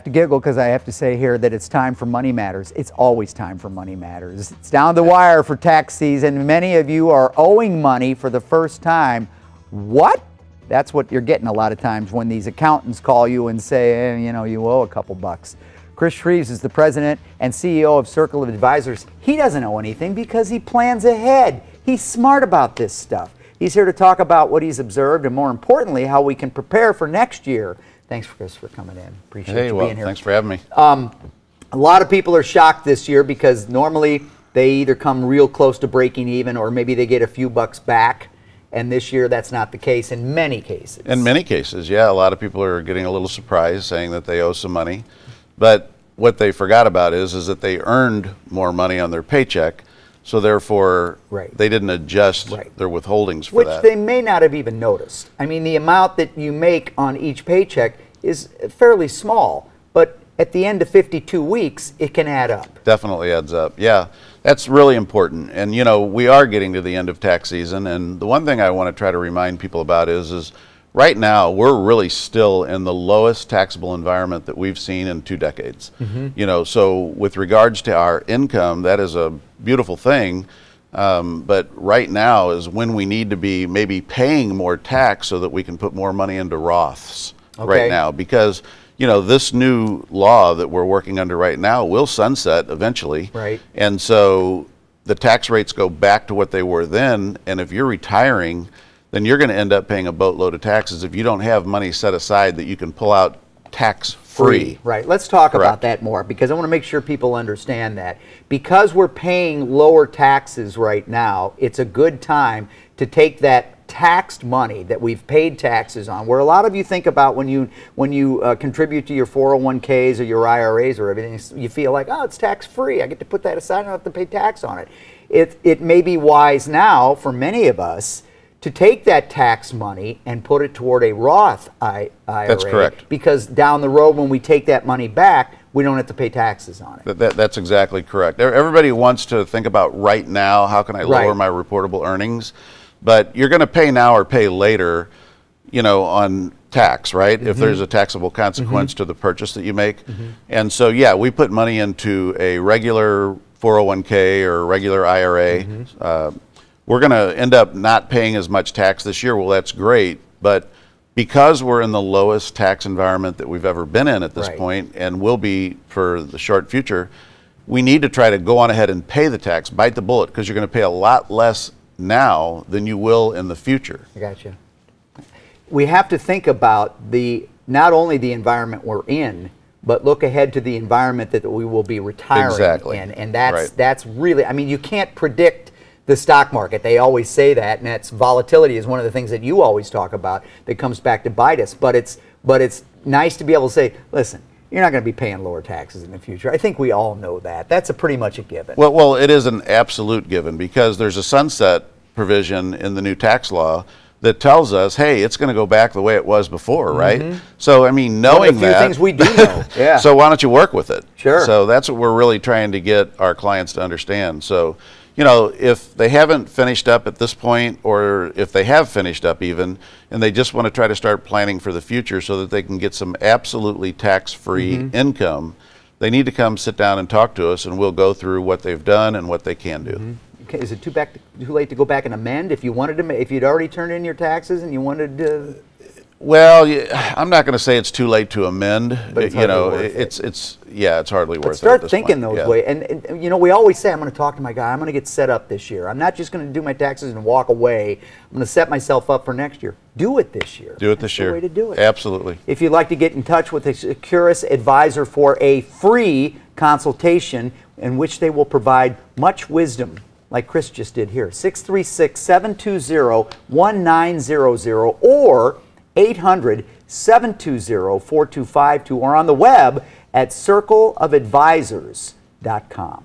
To giggle because I have to say here that it's time for Money Matters. It's always time for Money Matters. It's down the wire for tax season. Many of you are owing money for the first time. What? That's what you're getting a lot of times when these accountants call you and say, you know, you owe a couple bucks. Chris Shreves is the president and CEO of Circle of Advisors. He doesn't owe anything because he plans ahead. He's smart about this stuff. He's here to talk about what he's observed and, more importantly, how we can prepare for next year. Thanks, Chris, for coming in. Appreciate you being here. Thanks for having me. A lot of people are shocked this year because normally they either come real close to breaking even or maybe they get a few bucks back. And this year, that's not the case in many cases. In many cases, yeah. A lot of people are getting a little surprised saying that they owe some money. But what they forgot about is that they earned more money on their paycheck. So therefore, they didn't adjust their withholdings for that. Which they may not have even noticed. I mean, the amount that you make on each paycheck is fairly small, but at the end of 52 weeks, it can add up. Definitely adds up, yeah. That's really important. And you know, we are getting to the end of tax season, and the one thing I want to try to remind people about is right now, we're really still in the lowest taxable environment that we've seen in 2 decades. You know, so with regards to our income, that is a beautiful thing, but right now is when we need to be maybe paying more tax so that we can put more money into Roths right now, because you know, this new law that we're working under right now will sunset eventually, and so the tax rates go back to what they were then, and if you're retiring, then you're going to end up paying a boatload of taxes if you don't have money set aside that you can pull out tax-free. Right. Let's talk about that more, because I want to make sure people understand that. Because we're paying lower taxes right now, it's a good time to take that taxed money that we've paid taxes on, where a lot of you think about when you contribute to your 401ks or your IRAs or everything, you feel like, oh, it's tax-free. I get to put that aside. I don't have to pay tax on it. It may be wise now for many of us to take that tax money and put it toward a Roth IRA. That's correct. Because down the road, when we take that money back, we don't have to pay taxes on it. That's exactly correct. Everybody wants to think about right now, how can I lower my reportable earnings? But you're going to pay now or pay later, you know, on tax, right? If there's a taxable consequence to the purchase that you make. And so, yeah, we put money into a regular 401k or regular IRA. We're going to end up not paying as much tax this year. Well, that's great, but because we're in the lowest tax environment that we've ever been in at this point, and will be for the short future, we need to try to go on ahead and pay the tax, bite the bullet, because you're going to pay a lot less now than you will in the future. I got you. We have to think about not only the environment we're in, but look ahead to the environment that we will be retiring in, and that's really, I mean, you can't predict the stock market. They always say that, and that's volatility is one of the things that you always talk about that comes back to bite us. But it's nice to be able to say, listen, you're not going to be paying lower taxes in the future. I think we all know that. That's pretty much a given. Well, it is an absolute given, because there's a sunset provision in the new tax law that tells us, hey, it's going to go back the way it was before, right? So, I mean, knowing one of the few things we do know. So why don't you work with it? Sure. So that's what we're really trying to get our clients to understand. So, you know, if they haven't finished up at this point, or if they have finished up even, and they just want to try to start planning for the future so that they can get some absolutely tax-free income, they need to come sit down and talk to us, and we'll go through what they've done and what they can do. Okay, is it too late to go back and amend if you wanted to? If you'd already turned in your taxes and you wanted to? Well, I'm not going to say it's too late to amend. But it's it's hardly worth it. But start thinking those ways. And you know, we always say, I'm going to talk to my guy. I'm going to get set up this year. I'm not just going to do my taxes and walk away. I'm going to set myself up for next year. Do it this year. Do it this year. That's the way to do it. Absolutely. If you'd like to get in touch with a Securus advisor for a free consultation in which they will provide much wisdom, like Chris just did here, 636-720-1900 or 800-720-4252, or on the web at circleofadvisors.com.